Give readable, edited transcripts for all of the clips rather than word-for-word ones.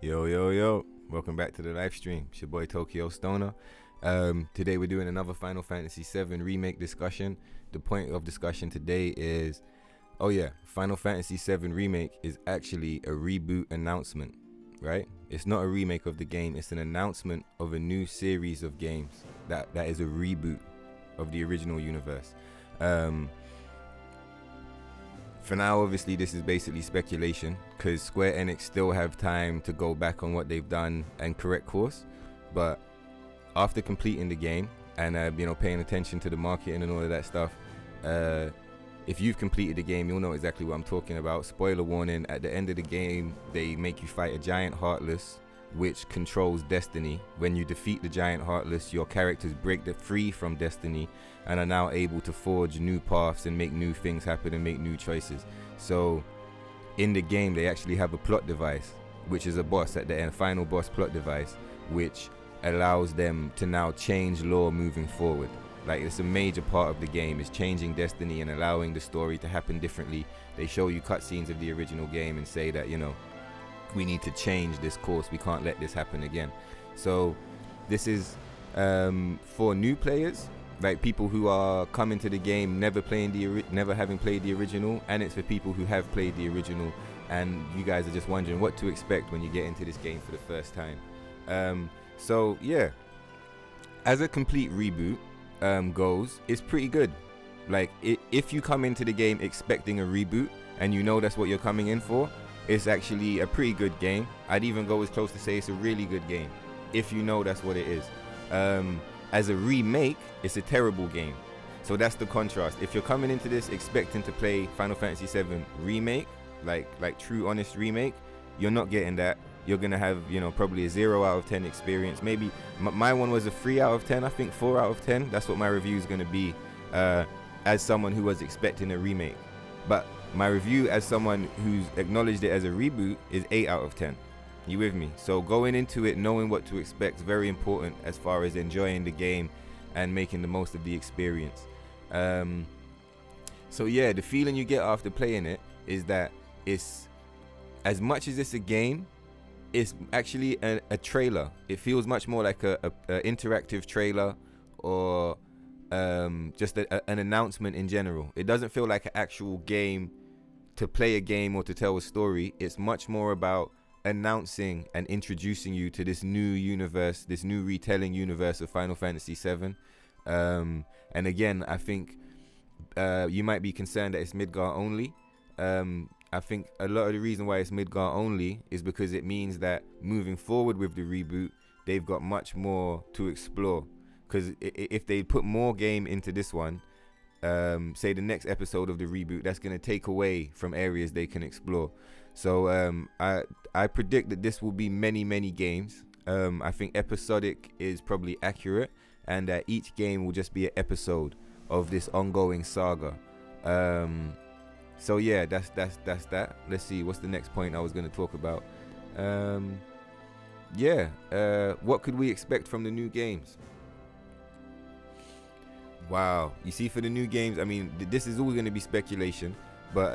Yo, yo, yo. Welcome back to the live stream. It's your boy Tokyo Stoner. Today we're doing another Final Fantasy VII Remake discussion. The point of discussion today is, Final Fantasy VII Remake is actually a reboot announcement, right? It's not a remake of the game. It's an announcement of a new series of games that is a reboot of the original universe. For now, obviously, this is basically speculation because Square Enix still have time to go back on what they've done and correct course. But after completing the game and paying attention to the marketing and all of that stuff, if you've completed the game, you'll know exactly what I'm talking about. Spoiler warning: at the end of the game, they make you fight a giant Heartless, which controls destiny. When you defeat the giant Heartless, your characters break free from destiny and are now able to forge new paths and make new things happen and make new choices. So in the game, they actually have a plot device, which is a boss at the end, final boss plot device, which allows them to now change lore moving forward. Like, it's a major part of the game, is changing destiny and allowing the story to happen differently. They show you cutscenes of the original game and say that, we need to change this course. We can't let this happen again. So this is for new players, like people who are coming to the game never having played the original, and it's for people who have played the original and you guys are just wondering what to expect when you get into this game for the first time. So yeah, as a complete reboot goes, it's pretty good. Like, if you come into the game expecting a reboot and you know that's what you're coming in for, it's actually a pretty good game. I'd even go as close to say it's a really good game, if you know that's what it is. As a remake, it's a terrible game. So that's the contrast. If you're coming into this expecting to play Final Fantasy VII Remake, like true honest remake, you're not getting that. You're gonna have, probably a 0 out of 10 experience. Maybe my one was a 3 out of 10. I think 4 out of 10. That's what my review is gonna be, as someone who was expecting a remake. But my review as someone who's acknowledged it as a reboot is 8 out of 10. You with me? So going into it knowing what to expect is very important as far as enjoying the game and making the most of the experience. So yeah, the feeling you get after playing it is that it's, as much as it's a game, it's actually a trailer. It feels much more like a interactive trailer, or just an announcement in general. It doesn't feel like an actual game to play a game or to tell a story. It's much more about announcing and introducing you to this new universe, this new retelling universe of Final Fantasy VII. And again, I think you might be concerned that it's Midgar only. I think a lot of the reason why it's Midgar only is because it means that moving forward with the reboot, they've got much more to explore. Because if they put more game into this one, say the next episode of the reboot, that's going to take away from areas they can explore. So I predict that this will be many games. I think episodic is probably accurate, and that each game will just be an episode of this ongoing saga. So yeah, that's that. Let's see, what's the next point I was going to talk about. What could we expect from the new games? Wow, you see, for the new games, I mean, this is always going to be speculation, but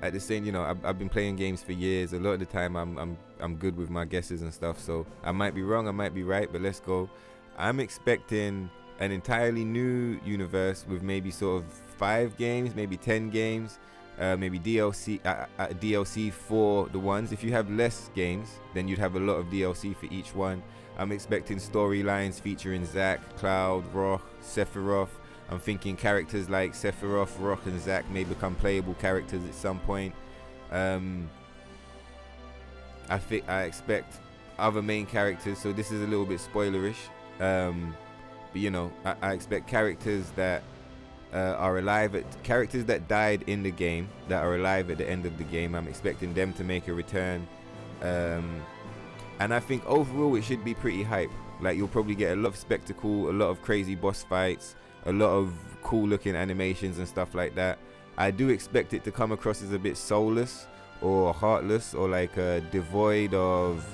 at the same, I've been playing games for years. A lot of the time, I'm good with my guesses and stuff. So I might be wrong, I might be right, but let's go. I'm expecting an entirely new universe with maybe sort of 5 games, maybe 10 games, maybe DLC for the ones. If you have less games, then you'd have a lot of DLC for each one. I'm expecting storylines featuring Zack, Cloud, Roch, Sephiroth. I'm thinking characters like Sephiroth, Roch, and Zack may become playable characters at some point. I expect other main characters, so this is a little bit spoilerish. But I expect characters that are alive, characters that died in the game that are alive at the end of the game. I'm expecting them to make a return. And I think overall it should be pretty hype. Like, you'll probably get a lot of spectacle, a lot of crazy boss fights, a lot of cool looking animations and stuff like that. I do expect it to come across as a bit soulless or heartless, or like devoid of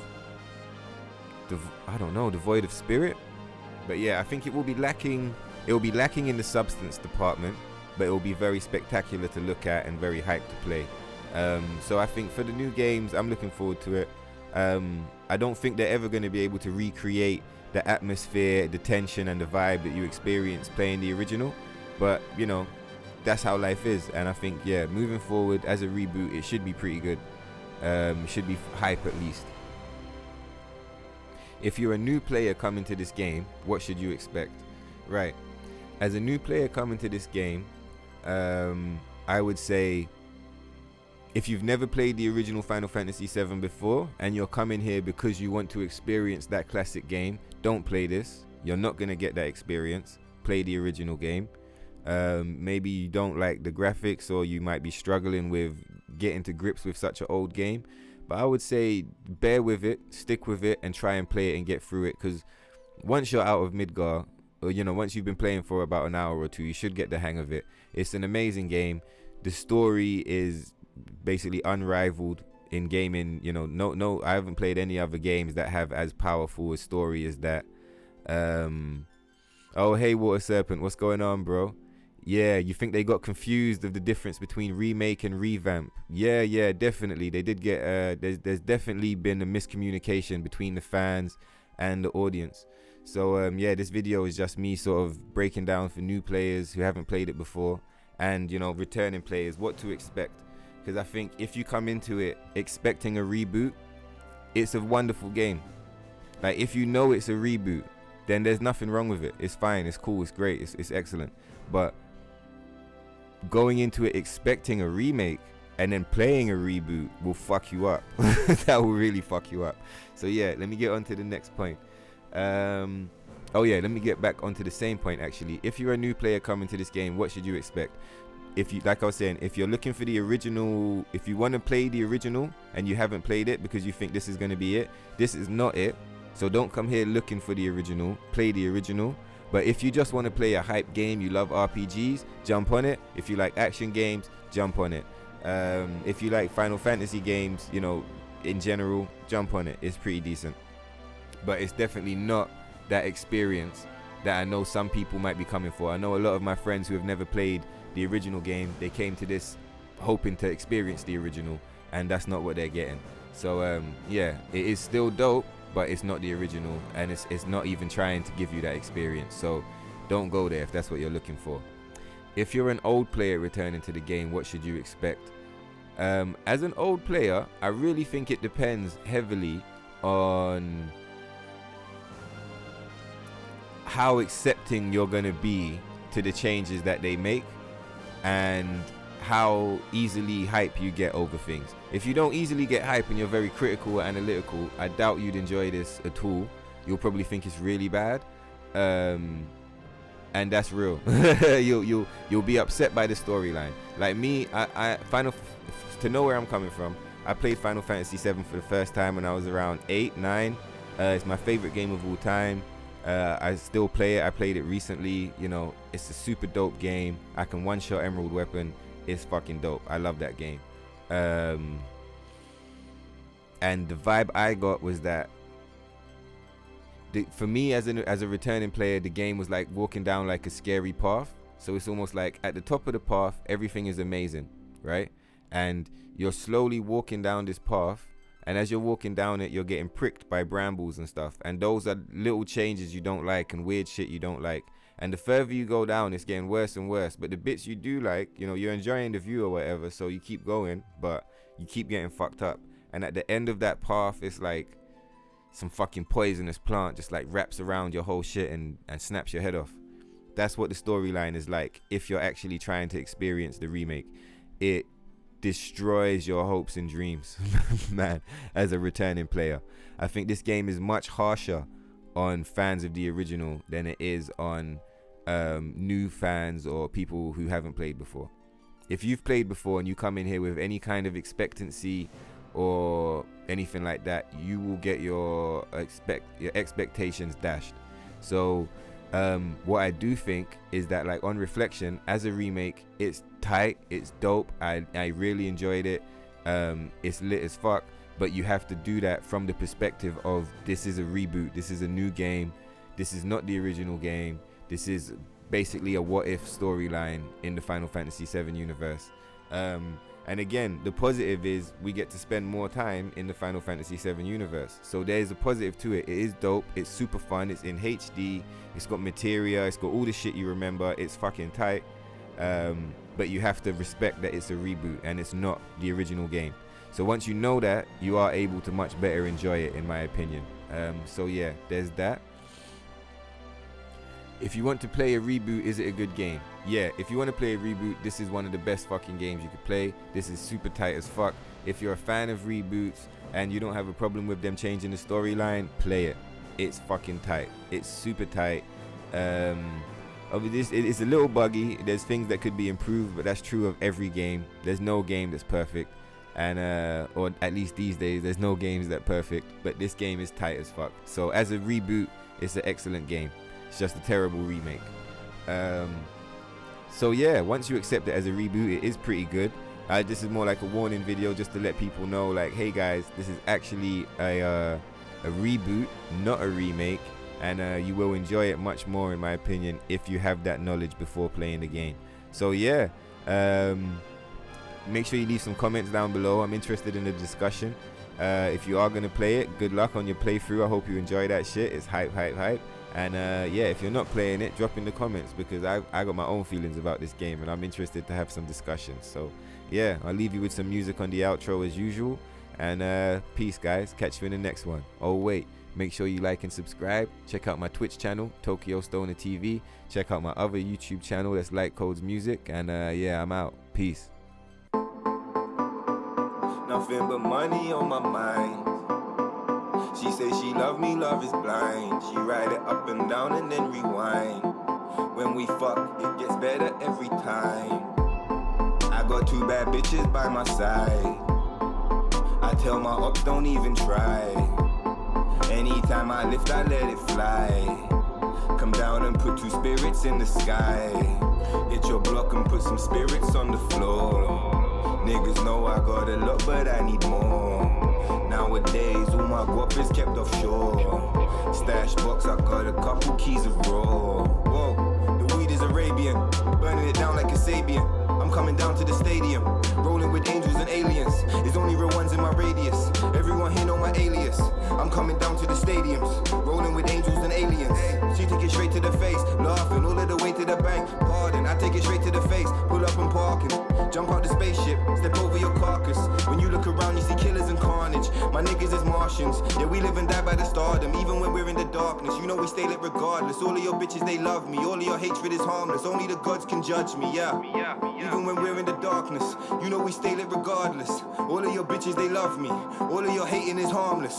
spirit. But yeah, I think it will be lacking in the substance department, but it will be very spectacular to look at and very hyped to play. So I think for the new games, I'm looking forward to it. I don't think they're ever going to be able to recreate the atmosphere, the tension, and the vibe that you experience playing the original. But, you know, that's how life is. And I think, yeah, moving forward as a reboot, it should be pretty good. Should be hype at least. If you're a new player coming to this game, what should you expect? Right. As a new player coming to this game, I would say, if you've never played the original Final Fantasy VII before and you're coming here because you want to experience that classic game, don't play this. You're not going to get that experience. Play the original game. Maybe you don't like the graphics, or you might be struggling with getting to grips with such an old game. But I would say bear with it, stick with it, and try and play it and get through it. Because once you're out of Midgar, or, you know, once you've been playing for about an hour or two, you should get the hang of it. It's an amazing game. The story is basically unrivaled in gaming. You know, no, I haven't played any other games that have as powerful a story as that. Oh, hey, Water Serpent, what's going on, bro? Yeah, you think they got confused of the difference between remake and revamp? Yeah, definitely. They did get, there's definitely been a miscommunication between the fans and the audience. So, yeah, this video is just me sort of breaking down for new players who haven't played it before, and, you know, returning players, what to expect. Because I think if you come into it expecting a reboot, it's a wonderful game. Like, if you know it's a reboot, then there's nothing wrong with it. It's fine, it's cool, it's great, it's excellent. But going into it expecting a remake and then playing a reboot will fuck you up. That will really fuck you up. So yeah, let me get on to the next point. Oh yeah, let me get back onto the same point actually. If you're a new player coming to this game, what should you expect? If you, like I was saying, if you're looking for the original, if you want to play the original and you haven't played it because you think this is going to be it, this is not it. So don't come here looking for the original, play the original. But if you just want to play a hype game, you love RPGs, jump on it. If you like action games, jump on it. If you like Final Fantasy games, you know, in general, jump on it. It's pretty decent. But it's definitely not that experience that I know some people might be coming for. I know a lot of my friends who have never played the original game, they came to this hoping to experience the original, and that's not what they're getting. So yeah, it is still dope, but it's not the original, and it's not even trying to give you that experience. So don't go there if that's what you're looking for. If you're an old player returning to the game, what should you expect? As an old player, I really think it depends heavily on how accepting you're going to be to the changes that they make, and how easily hype you get over things. If you don't easily get hype and you're very critical or analytical, I doubt you'd enjoy this at all. You'll probably think it's really bad, and that's real. You'll be upset by the storyline. Like me, to know where I'm coming from, I played Final Fantasy VII for the first time when I was around 8, 9. It's my favorite game of all time. I still play it. I played it recently. You know, it's a super dope game. I can one-shot Emerald Weapon. It's fucking dope. I love that game. And the vibe I got was that for me as a returning player, the game was like walking down like a scary path. So it's almost like at the top of the path, everything is amazing, right? And you're slowly walking down this path, and as you're walking down it, you're getting pricked by brambles and stuff. And those are little changes you don't like and weird shit you don't like. And the further you go down, it's getting worse and worse. But the bits you do like, you know, you're enjoying the view or whatever, so you keep going, but you keep getting fucked up. And at the end of that path, it's like some fucking poisonous plant just like wraps around your whole shit and snaps your head off. That's what the storyline is like if you're actually trying to experience the remake. It destroys your hopes and dreams, man, as a returning player. I think this game is much harsher on fans of the original than it is on new fans or people who haven't played before. If you've played before and you come in here with any kind of expectancy or anything like that, you will get your expectations dashed. So what I do think is that, like, on reflection, as a remake, it's tight, it's dope, I really enjoyed it, it's lit as fuck, but you have to do that from the perspective of this is a reboot, this is a new game, this is not the original game, this is basically a what if storyline in the Final Fantasy VII universe. And again, the positive is we get to spend more time in the Final Fantasy VII universe. So there's a positive to it. It is dope. It's super fun. It's in HD. It's got materia. It's got all the shit you remember. It's fucking tight. But you have to respect that it's a reboot and it's not the original game. So once you know that, you are able to much better enjoy it, in my opinion. So yeah, there's that. If you want to play a reboot, is it a good game? Yeah, if you want to play a reboot, this is one of the best fucking games you could play. This is super tight as fuck. If you're a fan of reboots and you don't have a problem with them changing the storyline, play it. It's fucking tight. It's super tight. It's a little buggy. There's things that could be improved, but that's true of every game. There's no game that's perfect. And or at least these days, there's no games that perfect. But this game is tight as fuck. So as a reboot, it's an excellent game. It's just a terrible remake. So yeah, once you accept it as a reboot, it is pretty good. This is more like a warning video just to let people know, like, hey guys, this is actually a reboot, not a remake, and you will enjoy it much more, in my opinion, if you have that knowledge before playing the game. So yeah, make sure you leave some comments down below. I'm interested in the discussion. If you are gonna play it, good luck on your playthrough. I hope you enjoy that shit. It's hype. And yeah, if you're not playing it, drop in the comments, because I got my own feelings about this game and I'm interested to have some discussions. So yeah, I'll leave you with some music on the outro as usual. And peace, guys. Catch you in the next one. Oh wait, make sure you like and subscribe. Check out my Twitch channel, Tokyo Stoner TV. Check out my other YouTube channel, that's Light Codes Music. And yeah, I'm out. Peace. Nothing but money on my mind. She say she love me, love is blind. She ride it up and down and then rewind. When we fuck, it gets better every time. I got 2 bad bitches by my side. I tell my ops don't even try. Anytime I lift, I let it fly. Come down and put 2 spirits in the sky. Hit your block and put some spirits on the floor. Niggas know I got a lot, but I need more. Nowadays, all my guap is kept offshore. Stash box, I got a couple keys of raw. Whoa, the weed is Arabian, burning it down like a Sabian. I'm coming down to the stadium, rolling with angels and aliens. There's only real ones in my radius. Everyone here know my alias. I'm coming down to the stadiums, rolling with angels and aliens. She take it straight to the face, laughing all of the way to the bank. Pardon, I take it straight to the face. Pull up and parking, jump out the spaceship, step over your carcass. When you look around, you see killers and carnage. My niggas is Martians, yeah, we live and die by the stardom. Even when we're in the darkness, you know we stay lit regardless. All of your bitches, they love me. All of your hatred is harmless. Only the gods can judge me, yeah. Even when we're in the darkness, you know we stay lit regardless. All of your bitches, they love me. All of your hating is harmless.